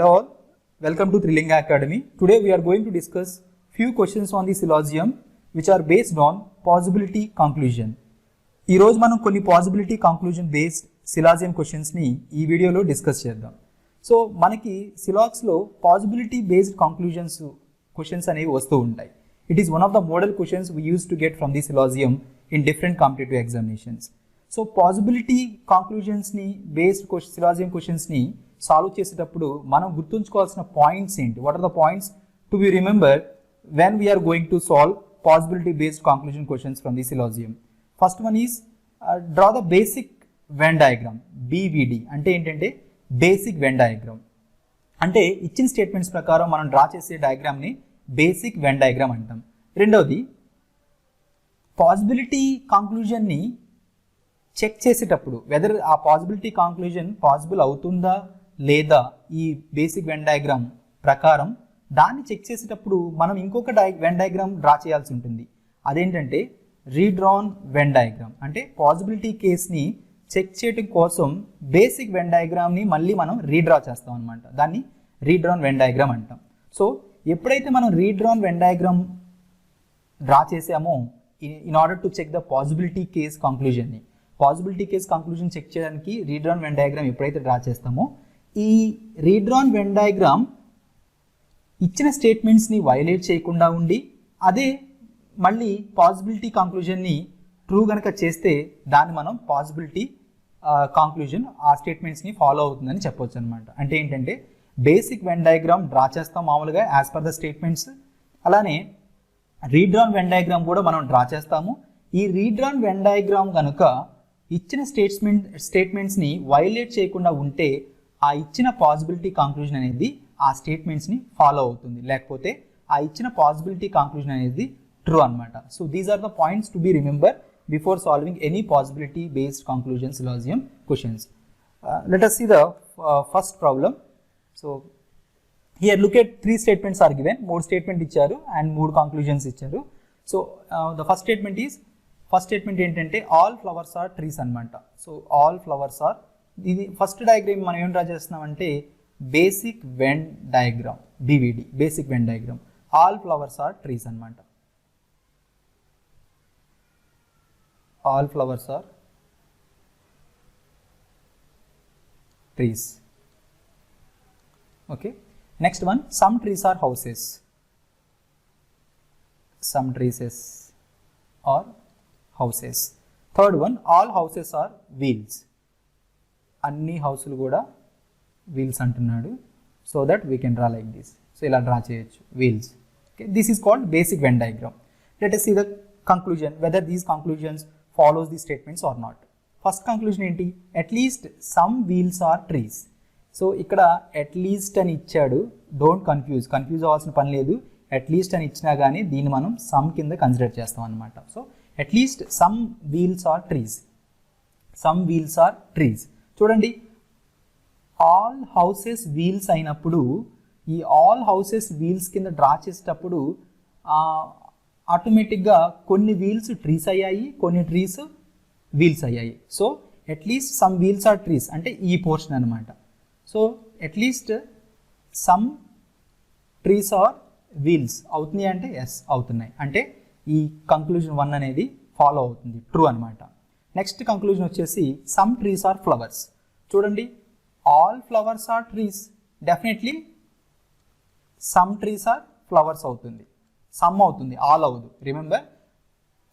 Hello all, welcome to Trilinga Academy. Today we are going to discuss few questions on the syllogism which are based on possibility conclusion. ఈ రోజు మనం కొన్ని possibility conclusion based syllogism questions ని ఈ వీడియోలో discuss చేద్దాం. So మనకి సిలాక్స్ లో possibility based conclusions questions అనేవి వస్తూ ఉంటాయి. It is one of the model questions we used to get from the syllogism in different competitive examinations. So possibility conclusions ని based syllogism questions ని సాల్వ్ చేసేటప్పుడు మనం గుర్తుంచుకోవాల్సిన పాయింట్స్ ఏంటి, what are the points to be remember when we are going to solve possibility based conclusion questions from the syllogism. First one is draw the basic Venn diagram. BVD అంటే ఏంటంటే basic Venn diagram. అంటే ఇచ్చిన statements ప్రకారం మనం draw చేసే డయాగ్రామ్ని basic Venn diagram అంటాం. రెండవది possibility కాంక్లూజన్ని check చేసేటప్పుడు వెదర్ ఆ పాసిబిలిటీ కాంక్లూజన్ పాసిబుల్ అవుతుందా లేదా ఈ బేసిక్ వెన్ డయాగ్రామ్ ప్రకారం దాన్ని చెక్ చేసేటప్పుడు మనం ఇంకొక వెన్ డయాగ్రామ్ డ్రా చేయాల్సి ఉంటుంది. అదేంటంటే రీడ్రాన్ వెన్ డయాగ్రామ్. అంటే పాసిబిలిటీ కేస్ని చెక్ చేయడం కోసం బేసిక్ వెన్ డయాగ్రామ్ని మళ్ళీ మనం రీడ్రా చేస్తాం అనమాట. దాన్ని రీడ్రాన్ వెన్ డయాగ్రామ్ అంటాం. సో ఎప్పుడైతే మనం రీడ్రాన్ వెన్ డయాగ్రామ్ డ్రా చేసామో in order to check the possibility case కంక్లూజన్ని, పాసిబిలిటీ కేస్ కంక్లూజన్ చెక్ చేయడానికి రీడ్రాన్ వెన్ డయాగ్రామ్ ఎప్పుడైతే డ్రా చేస్తామో ఈ రీడ్రాన్ వెన్ డయాగ్రామ్ ఇచ్చిన స్టేట్మెంట్స్ని వైలేట్ చేయకుండా ఉండి అదే మళ్ళీ పాసిబిలిటీ కంక్లూజన్ని ట్రూ కనుక చేస్తే దాన్ని మనం పాసిబిలిటీ కంక్లూజన్ ఆ స్టేట్మెంట్స్ని ఫాలో అవుతుందని చెప్పొచ్చు అనమాట. అంటే ఏంటంటే బేసిక్ వెన్ డయాగ్రామ్ డ్రా చేస్తాం మామూలుగా యాజ్ పర్ ద స్టేట్మెంట్స్, అలానే రీడ్రాన్ వెన్ డయాగ్రామ్ కూడా మనం డ్రా చేస్తాము. ఈ రీడ్రాన్ వెన్ డయాగ్రామ్ కనుక ఇచ్చిన స్టేట్మెంట్స్ని వైలేట్ చేయకుండా ఉంటే ఆ ఇచ్చిన పాసిబిలిటీ కంక్లూజన్ అనేది ఆ స్టేట్మెంట్స్ని ఫాలో అవుతుంది, లేకపోతే ఆ ఇచ్చిన పాసిబిలిటీ కంక్లూజన్ అనేది ట్రూ అనమాట. So these are the points to be remember before solving any possibility based conclusion syllogism questions. Let us see the first problem. So here look at 3 statements are given. 3 statement ఇచ్చారు and 3 conclusions ఇచ్చారు. So the first statement ఏంటంటే all flowers are trees అనమాట. So all flowers are, ఇది first diagram మనం ఏం draw చేస్తున్నామంటే basic Venn diagram, BVD basic Venn diagram. All flowers are trees అనమాట. All flowers are trees. Okay, next one some trees are houses. Some trees are houses. Third one all houses are wheels. అన్ని హౌసులు కూడా wheels అంటున్నాడు. So that we can draw like this. So ఇలా draw చేయొచ్చు wheels. Okay, this is called basic Venn diagram. Let us see the conclusion whether these conclusions follows the statements or not. First conclusion ఏంటి? At least some wheels are trees. So ఇక్కడ at least అని ఇచ్చాడు, don't confuse అవ్వాల్సిన పని లేదు. At least అని ఇచ్చినా కానీ దీన్ని మనం సమ్ కింద కన్సిడర్ చేస్తాం అనమాట. So at least some wheels are trees. Some wheels are trees. చూడండి, ఆల్ హౌసెస్ వీల్స్ అయినప్పుడు ఈ ఆల్ హౌసెస్ వీల్స్ కింద డ్రా చేసేటప్పుడు ఆటోమేటిక్గా కొన్ని వీల్స్ ట్రీస్ అయ్యాయి, కొన్ని ట్రీస్ వీల్స్ అయ్యాయి. So at least some wheels are trees అంటే ఈ పోర్షన్ అనమాట. So at least some trees are wheels అవుతున్నాయి అంటే ఎస్ అవుతున్నాయి, అంటే ఈ కంక్లూజన్ 1 అనేది ఫాలో అవుతుంది, ట్రూ అనమాట. నెక్స్ట్ కంక్లూజన్ వచ్చేసి సమ్ ట్రీస్ ఆర్ ఫ్లవర్స్. చూడండి, all flowers are trees, definitely some trees are flowers అవుతుంది, సమ్ అవుతుంది, ఆల్ అవ్వదు. Remember,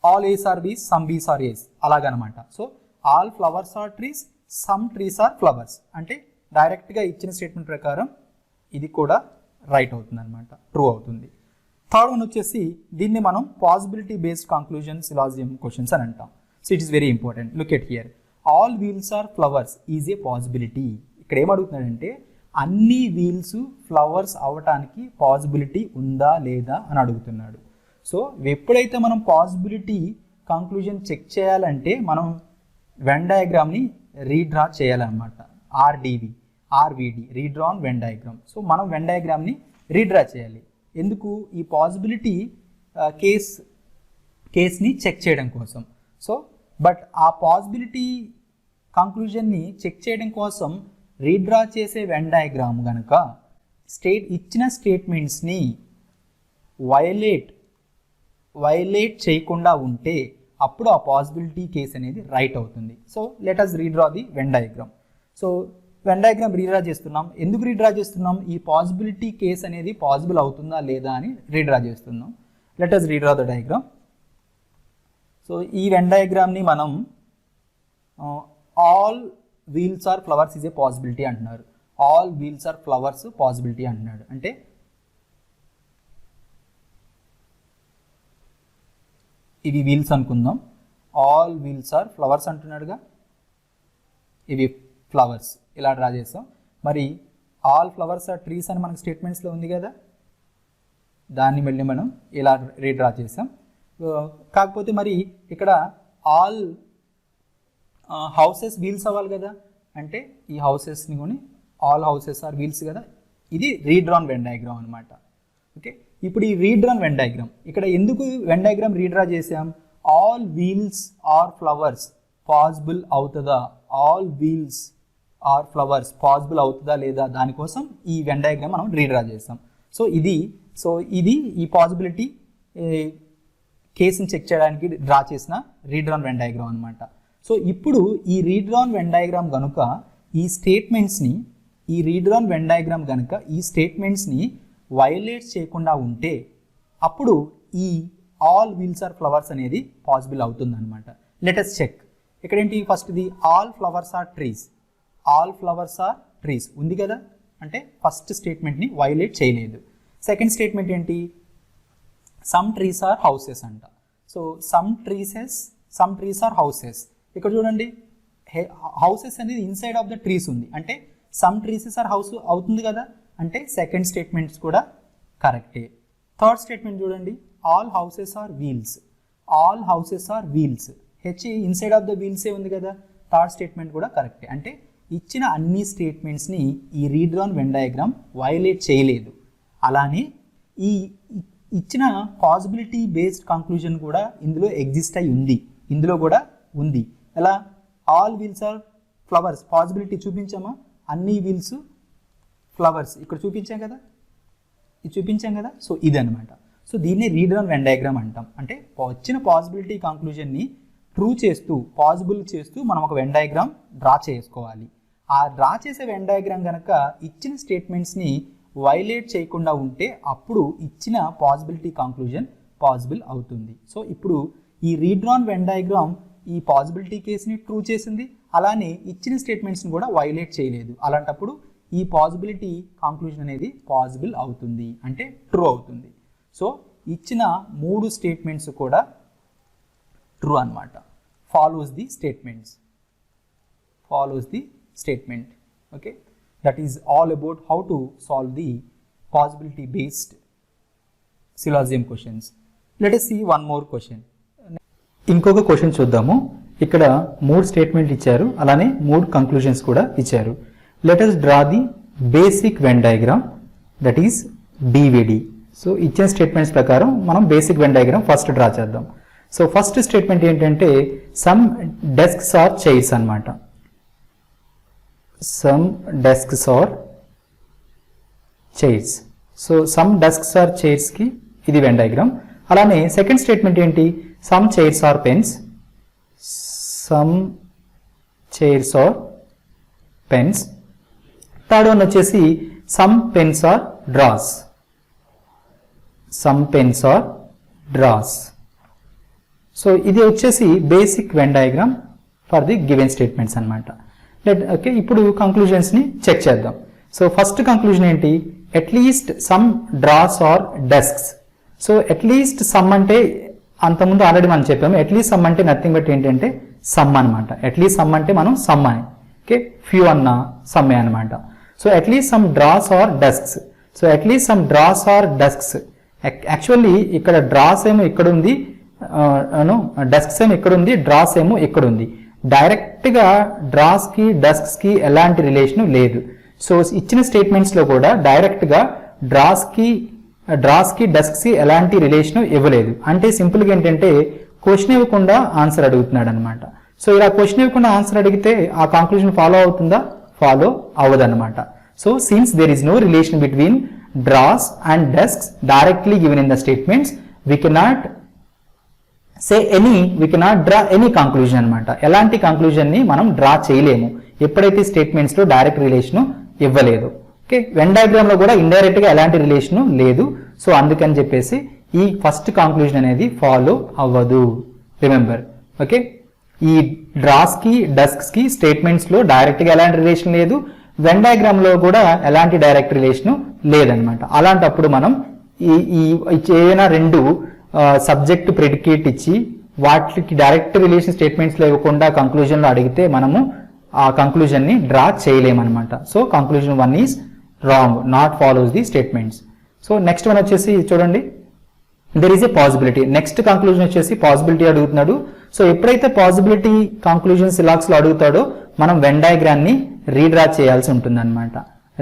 all A's are B's, some B's are A's అలాగనమాట. So all flowers are trees, some trees are flowers అంటే డైరెక్ట్గా ఇచ్చిన statement ప్రకారం ఇది కూడా రైట్ అవుతుంది అనమాట, ట్రూ అవుతుంది. థర్డ్ వన్ వచ్చేసి దీన్ని మనం possibility based conclusion syllogism questions అని అంటాం. So it is very important. Look at here, all wheels are flowers is a possibility. ఇక్కడ ఏమడుగుతున్నాడంటే అన్ని వీల్స్ ఫ్లవర్స్ అవ్వటానికి పాసిబిలిటీ ఉందా లేదా అని అడుగుతున్నాడు. సో ఎప్పుడైతే మనం పాసిబిలిటీ కంక్లూజన్ చెక్ చేయాలంటే మనం వెన్ డయాగ్రామ్ని రీడ్రా చేయాలన్నమాట. RVD redrawn Venn diagram. So మనం వెన్ డయాగ్రామ్ని రీడ్రా చేయాలి. ఎందుకు? ఈ పాసిబిలిటీ కేస్ని చెక్ చేయడం కోసం. సో బట్ ఆ పాసిబిలిటీ కంక్లూజన్ని చెక్ చేయడం కోసం రీడ్రా చేసే వెన్ డయాగ్రామ్ కనుక ఇచ్చిన స్టేట్మెంట్స్ని వైలేట్ చేయకుండా ఉంటే అప్పుడు ఆ పాసిబిలిటీ కేస్ అనేది రైట్ అవుతుంది. So let us redraw the Venn diagram. So Venn diagram redraw చేస్తున్నాం. ఎందుకు రీడ్రా చేస్తున్నాం? ఈ పాసిబిలిటీ కేస్ అనేది పాసిబుల్ అవుతుందా లేదా అని రీడ్రా చేస్తున్నాం. Let us redraw the diagram. So ఈ వెన్ డయాగ్రామ్ని మనం all wheels are flowers is a possibility అంటున్నారు. All wheels are flowers possibility అంటున్నాడు. అంటే ఇవి వీల్స్ అనుకుందాం. ఆల్ వీల్స్ ఆర్ ఫ్లవర్స్ అంటున్నాడుగా, ఇవి ఫ్లవర్స్ ఇలా డ్రా చేస్తాం. మరి ఆల్ ఫ్లవర్స్ ఆర్ ట్రీస్ అని మనకు స్టేట్మెంట్స్లో ఉంది కదా, దాన్ని మళ్ళీ మనం ఇలా రీడ్రా చేసాం. కాకపోతే మరి ఇక్కడ ఆల్ హౌసెస్ వీల్స్ అవ్వాలి కదా, అంటే ఈ హౌసెస్ని కొని ఆల్ హౌసెస్ ఆర్ వీల్స్ కదా, ఇది రీడ్రాన్ వెన్ డయాగ్రామ్ అనమాట. ఓకే, ఇప్పుడు ఈ రీడ్రాన్ వెన్ డయాగ్రామ్ ఇక్కడ ఎందుకు వెన్ డయాగ్రామ్ రీడ్రా చేసాం? All wheels are flowers possible అవుతుందా, all wheels are flowers possible అవుతుందా లేదా, దానికోసం ఈ వెన్ డయాగ్రామ్ మనం రీడ్రా చేసాం. సో ఇది ఈ పాసిబిలిటీ కేసుని చెక్ చేయడానికి డ్రా చేసిన రీడ్రాన్ వెన్ డయాగ్రామ్ అనమాట. సో ఇప్పుడు ఈ రీడ్రాన్ వెన్ డయాగ్రామ్ కనుక ఈ రీడ్రాన్ వెన్ డయాగ్రామ్ కనుక ఈ స్టేట్మెంట్స్ని వైలేట్ చేయకుండా ఉంటే అప్పుడు ఈ ఆల్ వీల్స్ ఆర్ ఫ్లవర్స్ అనేది పాసిబుల్ అవుతుంది అనమాట. Let us check. ఇక్కడ ఏంటి? ఫస్ట్ది all flowers are trees. All flowers are trees ఉంది కదా, అంటే ఫస్ట్ స్టేట్మెంట్ని వైలేట్ చేయలేదు. సెకండ్ స్టేట్మెంట్ ఏంటి? సమ్ ట్రీస్ ఆర్ హౌసెస్ అంట. So some trees are houses. ఇక్కడ చూడండి, హౌసెస్ అనేది ఇన్సైడ్ ఆఫ్ ద ట్రీస్ ఉంది, అంటే సమ్ ట్రీసెస్ ఆర్ హౌస్ అవుతుంది కదా, అంటే సెకండ్ స్టేట్మెంట్స్ కూడా కరెక్టే. థర్డ్ స్టేట్మెంట్ చూడండి, all houses are wheels. All houses are wheels, inside of the వీల్సే ఉంది కదా, థర్డ్ స్టేట్మెంట్ కూడా కరెక్టే. అంటే ఇచ్చిన అన్ని స్టేట్మెంట్స్ని ఈ రీడ్రాన్ వెన్ డయాగ్రామ్ వైలేట్ చేయలేదు. అలానే ఈ ఇచ్చిన పాసిబిలిటీ బేస్డ్ కంక్లూజన్ కూడా ఇందులో ఎగ్జిస్ట్ అయి ఉంది, ఇందులో కూడా ఉంది. ఎలా? All wheels are flowers possibility చూపించామా? అన్ని వీల్స్ ఫ్లవర్స్ ఇక్కడ చూపించాం కదా, ఇది చూపించాం కదా. సో ఇదనమాట. సో దీన్నే రీడ్రాన్ వెన్ డయాగ్రామ్ అంటాం. అంటే వచ్చిన పాసిబిలిటీ కంక్లూజన్ని ట్రూ చేస్తూ, పాసిబుల్ చేస్తూ మనం ఒక వెన్ డయాగ్రామ్ డ్రా చేసుకోవాలి. ఆ డ్రా చేసే వెన్ డయాగ్రామ్ కనుక ఇచ్చిన స్టేట్మెంట్స్ని వైలేట్ చేయకుండా ఉంటే అప్పుడు ఇచ్చిన పాసిబిలిటీ కంక్లూజన్ పాసిబుల్ అవుతుంది. సో ఇప్పుడు ఈ రీడ్రాన్ వెన్ డయాగ్రామ్ ఈ పాసిబిలిటీ కేసుని ట్రూ చేసింది, అలానే ఇచ్చిన స్టేట్మెంట్స్ని కూడా వైలేట్ చేయలేదు. అలాంటప్పుడు ఈ పాసిబిలిటీ కంక్లూజన్ అనేది పాసిబుల్ అవుతుంది, అంటే ట్రూ అవుతుంది. సో ఇచ్చిన 3 స్టేట్మెంట్స్ కూడా ట్రూ అన్నమాట. Follows the statement. Okay, that is all about how to solve the possibility based syllogism questions. Let us see one more question. ఇంకొక క్వశ్చన్ చూద్దాము. ఇక్కడ 3 స్టేట్మెంట్ ఇచ్చారు, అలానే 3 కంక్లూజన్స్ కూడా ఇచ్చారు. Let us draw the basic Venn diagram, that is BVD. So ఇచ్చిన statements ప్రకారం మనం basic Venn diagram first draw చేద్దాం. సో ఫస్ట్ స్టేట్మెంట్ ఏంటంటే సమ్ డెస్క్స్ ఆర్ చైర్స్ అన్నమాట. Some desks are chairs. So some desks are చైర్స్కి ఇది Venn diagram. అలానే second statement ఏంటి? Some chairs are pens. Some chairs are pens. Third one వచ్చేసి some pens are drawers. Some pens are dross. So ఇది వచ్చేసి basic Venn diagram for the given statements అనమాట. Okay, ఇప్పుడు కంక్లూజన్స్ని check చేద్దాం. So first conclusion ఏంటి? At least some drawers are desks. So at least some అంటే అంతకుముందు ఆల్రెడీ మనం చెప్పాము, అట్లీస్ట్ సమ్ అంటే నథింగ్ బట్ ఏంటంటే సమ్ అనమాట. అట్లీస్ట్ సమ్ అంటే మనం సమ్ అని, ఓకే, ఫ్యూ అన్న సమ్మే అనమాట. So at least some drawers are desks. So at least some drawers are desks. Actually ఇక్కడ డ్రాస్ ఏమో ఇక్కడ ఉంది, డెస్క్స్ ఏమో ఇక్కడ ఉంది, డ్రాస్ ఏమో ఇక్కడ ఉంది. డైరెక్ట్గా డ్రాస్కి డెస్క్స్కి ఎలాంటి రిలేషన్ లేదు. సో ఇచ్చిన స్టేట్మెంట్స్లో కూడా డైరెక్ట్గా డ్రాస్కి డెస్క్స్కి ఎలాంటి రిలేషన్ ఇవ్వలేదు. అంటే సింపుల్గా ఏంటంటే క్వశ్చన్ ఇవ్వకుండా ఆన్సర్ అడుగుతున్నాడు అనమాట. సో ఇలా క్వశ్చన్ ఇవ్వకుండా ఆన్సర్ అడిగితే ఆ కంక్లూజన్ ఫాలో అవుతుందా? ఫాలో అవ్వదన్నమాట. So since there is no relation between drawers and desks directly given in the statements we cannot we cannot draw any conclusion అనమాట. ఎలాంటి కంక్లూజన్ ని మనం డ్రా చేయలేము ఎప్పుడైతే స్టేట్మెంట్స్ లో డైరెక్ట్ రిలేషన్ ఇవ్వలేదు. ఓకే, వెన్ డయాగ్రామ్ లో కూడా ఇండైరెక్ట్ గా ఎలాంటి రిలేషన్ లేదు. సో అందుకని చెప్పేసి ఈ ఫస్ట్ కంక్లూజన్ అనేది ఫాలో అవ్వదు. రిమెంబర్, ఓకే, ఈ డ్రాస్ కి డస్క్స్ కి స్టేట్మెంట్స్ లో డైరెక్ట్ గా ఎలాంటి రిలేషన్ లేదు, వెన్ డయాగ్రామ్ లో కూడా ఎలాంటి డైరెక్ట్ రిలేషన్ లేదనమాట. అలాంటప్పుడు మనం ఈ ఏదైనా రెండు సబ్జెక్ట్ ప్రెడికేట్ ఇచ్చి వాటికి డైరెక్ట్ రిలేషన్ స్టేట్మెంట్స్ లో ఇవ్వకుండా కంక్లూజన్ లో అడిగితే మనము ఆ కంక్లూజన్ ని డ్రా చేయలేమన్నమాట. So conclusion 1 is wrong, not follows the statements. So next one వచ్చేసి చూడండి, there is a possibility. Next conclusion వచ్చేసి పాసిబిలిటీ అడుగుతున్నాడు. సో ఎప్పుడైతే పాసిబిలిటీ కంక్లూజన్ సిలాక్స్ లో అడుగుతాడో మనం వెన్ డయాగ్రామ్ ని రీడ్రా చేయాల్సి ఉంటుంది అనమాట.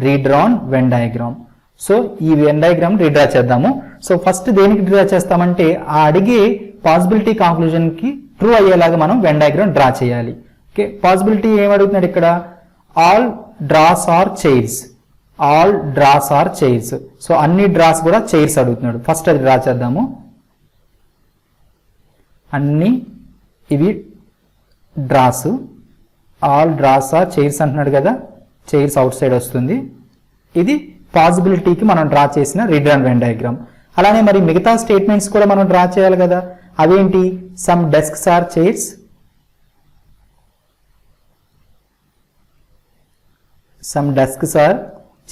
Redrawn Venn diagram. సో ఈ వెన్ డయాగ్రామ్ రీడ్రా చేద్దాము. సో ఫస్ట్ దేనికి డ్రా చేస్తామంటే ఆ అడిగే పాసిబిలిటీ కంక్లూజన్ కి ట్రూ అయ్యేలాగా మనం వెన్ డయాగ్రామ్ డ్రా చేయాలి. ఓకే, పాసిబిలిటీ ఏమడుగుతున్నాడు ఇక్కడ, all drawers are chairs. All drawers are chairs. So అన్ని డ్రాస్ కూడా చైర్స్ అడుగుతున్నాడు. ఫస్ట్ అది డ్రా చేద్దాము. అన్ని ఇవి drawers, all drawers are chairs అంటున్నాడు కదా, చైర్స్ అవుట్ సైడ్ వస్తుంది. ఇది పాసిబిలిటీకి మనం డ్రా చేసిన రీడ్రాన్ వెన్ డయాగ్రామ్. అలానే మరి మిగతా స్టేట్మెంట్స్ కూడా మనం డ్రా చేయాలి కదా. అవేంటి, some desks are chairs, some desks are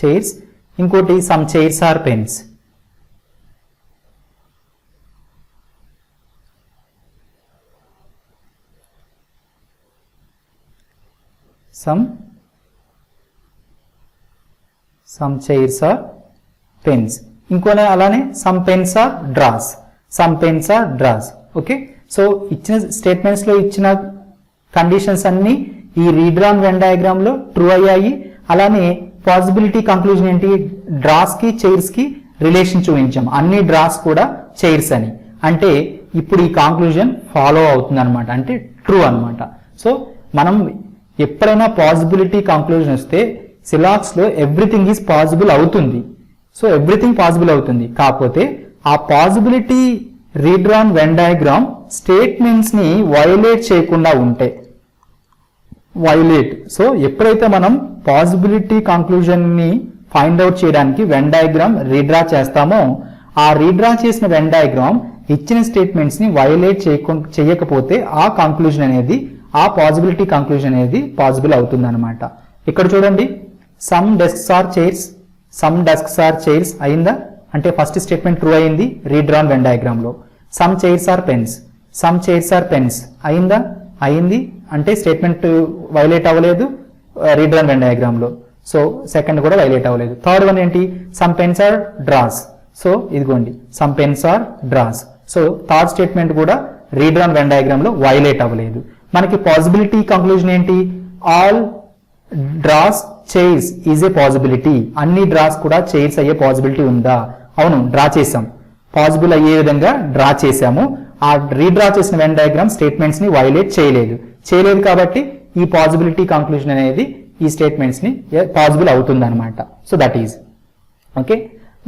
chairs. ఇంకోటి some chairs are pens. some chairs are pens. ఇంకోనే అలానే some pens are draws, some pens are draws. Okay, so ఇచ్చిన స్టేట్మెంట్స్ లో ఇచ్చిన కండిషన్స్ అన్ని ఈ రీడ్రాన్ వెన్ డయాగ్రామ్ లో true అయ్యాయి. అలానే పాసిబిలిటీ కంక్లూజన్ ఏంటి, డ్రాస్ కి చైర్స్ కి రిలేషన్ చూపించాం, అన్ని డ్రాస్ కూడా చైర్స్ అని. అంటే ఇప్పుడు ఈ కంక్లూజన్ ఫాలో అవుతుంది అనమాట, అంటే ట్రూ అనమాట. సో మనం ఎప్పుడైనా పాసిబిలిటీ కంక్లూజన్ వస్తే సిలాక్స్ లో ఎవ్రీథింగ్ ఈజ్ పాసిబుల్ అవుతుంది. సో ఎవ్రీథింగ్ పాసిబుల్ అవుతుంది, కాకపోతే ఆ possibility redrawn Venn diagram statements ని వయోలేట్ చేయకుండా ఉంటే, సో ఎప్పుడైతే మనం పాసిబిలిటీ కంక్లూజన్ ని ఫైండ్ అవుట్ చేయడానికి వెన్ డయాగ్రామ్ రీడ్రా చేస్తామో ఆ రీడ్రా చేసిన వెన్ డయాగ్రామ్ ఇచ్చిన స్టేట్మెంట్స్ ని వయోలేట్ చేయకపోతే ఆ కంక్లూజన్ అనేది, ఆ పాసిబిలిటీ కంక్లూజన్ అనేది పాసిబుల్ అవుతుంది అనమాట. ఇక్కడ చూడండి, some desks are chairs, some desks are chairs అయిందా, అంటే ఫస్ట్ స్టేట్మెంట్ ట్రూ అయింది రీడ్రాన్ వెన్ డయాగ్రామ్ లో. Some chairs are pens, some chairs are pens అయిందా, అయింది, అంటే స్టేట్మెంట్ వైలేట్ అవ్వలేదు రీడ్రాన్ వెన్ డయాగ్రామ్ లో. సో సెకండ్ కూడా వైలేట్ అవ్వలేదు. థర్డ్ వన్ ఏంటి, some pens are dross. So ఇదిగోండి, some pens are dross. So third statement కూడా రీడ్రాన్ వెన్ డయాగ్రామ్ లో వైలేట్ అవ్వలేదు. మనకి పాసిబిలిటీ కంక్లూజన్ ఏంటి, all drawers chairs is a possibility. అన్ని డ్రాస్ కూడా చైర్స్ అయ్యే పాసిబిలిటీ ఉందా, అవును, డ్రా చేసాం, పాసిబుల్ అయ్యే విధంగా డ్రా చేసాము. ఆ రీడ్రా చేసిన వెన్ డయాగ్రామ్ స్టేట్మెంట్స్ ని వైలేట్ చేయలేదు కాబట్టి ఈ పాసిబిలిటీ కంక్లూజన్ అనేది ఈ స్టేట్మెంట్స్ ని పాసిబుల్ అవుతుంది అనమాట. So that is okay.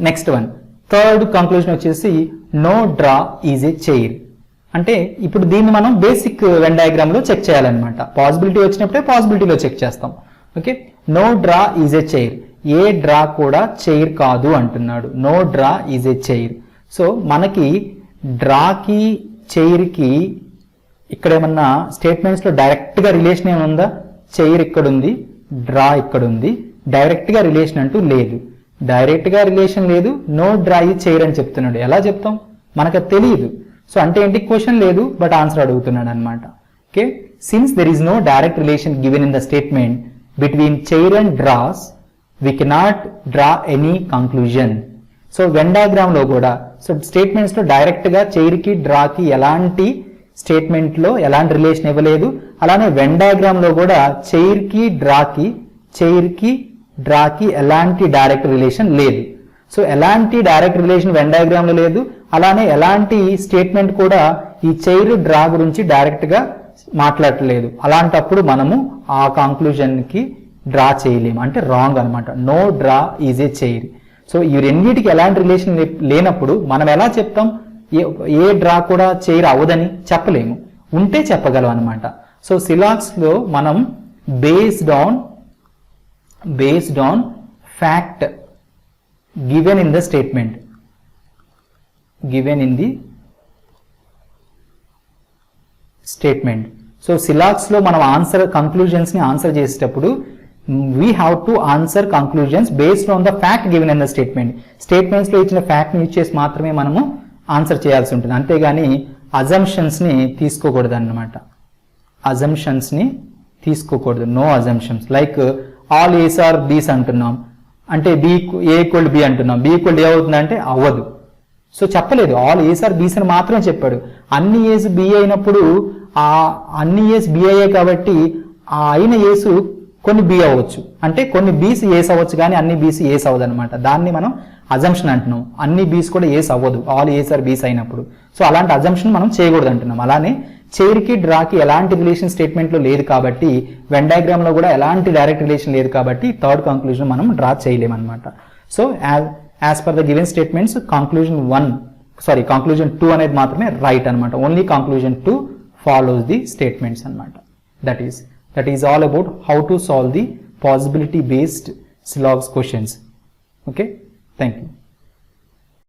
Next one, third conclusion వచ్చేసి no draw is a chair. అంటే ఇప్పుడు దీన్ని మనం బేసిక్ వెన్ డయాగ్రామ్ లో చెక్ చేయాలన్నమాట. పాసిబిలిటీ వచ్చినప్పుడే పాసిబిలిటీలో చెక్ చేస్తాం. Okay, no draw is a chair, a draw కూడా చైర్ కాదు అంటున్నాడు. No draw is a chair. So మనకి డ్రాకి చైర్కి ఇక్కడ ఏమన్నా స్టేట్మెంట్స్ లో డైరెక్ట్ గా రిలేషన్ ఏమైనా ఉందా, చైర్ ఇక్కడ ఉంది, డ్రా ఇక్కడ ఉంది, డైరెక్ట్ గా రిలేషన్ అంటూ లేదు. డైరెక్ట్ గా రిలేషన్ లేదు, నో డ్రా ఈజ్ చైర్ అని చెప్తున్నాడు. ఎలా చెప్తాం, మనకు అది తెలియదు. సో అంటే ఏంటి, క్వశ్చన్ లేదు బట్ ఆన్సర్ అడుగుతున్నాడు అనమాట. Okay, since there is no direct relation given in the statement between chair and drawers we cannot draw any conclusion. So Venn diagram లో కూడా సో స్టేట్మెంట్స్ లో డైరెక్ట్ గా చైర్ కి డ్రాకి ఎలాంటి స్టేట్మెంట్ లో ఎలాంటి రిలేషన్ ఇవ్వలేదు. అలానే వెన్ డయాగ్రామ్ లో కూడా చైర్ కి డ్రాకి ఎలాంటి డైరెక్ట్ రిలేషన్ లేదు. సో ఎలాంటి డైరెక్ట్ రిలేషన్ వెన్ డయాగ్రామ్ లో లేదు. అలానే ఎలాంటి స్టేట్మెంట్ కూడా ఈ చైర్ డ్రా గురించి డైరెక్ట్ గా మాట్లాడలేదు. అలాంటప్పుడు మనము ఆ కంక్లూజన్ కి డ్రా చేయలేము అంటే రాంగ్ అనమాట. No draw is a chair. So ఈ రెండింటికి ఎలాంటి రిలేషన్ లేనప్పుడు మనం ఎలా చెప్తాం ఏ డ్రా కూడా చైర్ అవ్వదని చెప్పలేము, ఉంటే చెప్పగలం అనమాట. సో సిలాక్స్లో మనం based on fact given in the statement, so సిలాక్స్లో మనం కంక్లూజన్స్ని ఆన్సర్ చేసేటప్పుడు we have to answer conclusions based on the fact given in the స్టేట్మెంట్స్లో ఇచ్చిన ఫ్యాక్ట్ని యూజ్ చేసి మాత్రమే మనము ఆన్సర్ చేయాల్సి ఉంటుంది, అంతేగాని అజంప్షన్స్ని తీసుకోకూడదు అన్నమాట. No assumptions. Like all A's are B's అంటున్నాం అంటే ఏ ఈక్వల్ బి అంటున్నాం, బి ఈక్వల్ ఏ అవుతుంది అంటే అవ్వదు. సో చెప్పలేదు, ఆల్ ఏస్ ఆర్ బీస్ అని మాత్రమే చెప్పాడు. అన్ని ఏస్ బి అయినప్పుడు అన్ని ఏస్ బి అయ్యాయి కాబట్టి ఆ అయిన ఏసు కొన్ని బి అవ్వచ్చు, అంటే కొన్ని బీస్ ఏస్ అవ్వచ్చు కానీ అన్ని బీస్ ఏస్ అవ్వదు అనమాట. దాన్ని మనం అజంప్షన్ అంటున్నాం. అన్ని బీస్ కూడా ఏస్ అవ్వదు ఆల్ ఏస్ ఆర్ బీస్ అయినప్పుడు. సో అలాంటి అజంప్షన్ మనం చేయకూడదు అంటున్నాం. అలానే చైర్కి డ్రాకి ఎలాంటి రిలేషన్ స్టేట్మెంట్లో లేదు కాబట్టి, వెన్ డయాగ్రామ్లో కూడా ఎలాంటి డైరెక్ట్ రిలేషన్ లేదు కాబట్టి థర్డ్ కంక్లూజన్ మనం డ్రా చేయలేమన్నమాట. So as per the given statements conclusion 2 అనేది మాత్రమే రైట్ అనమాట. Only conclusion 2 follows the statements anamata. That is all about how to solve the possibility based SILOGS questions. Okay, thank you.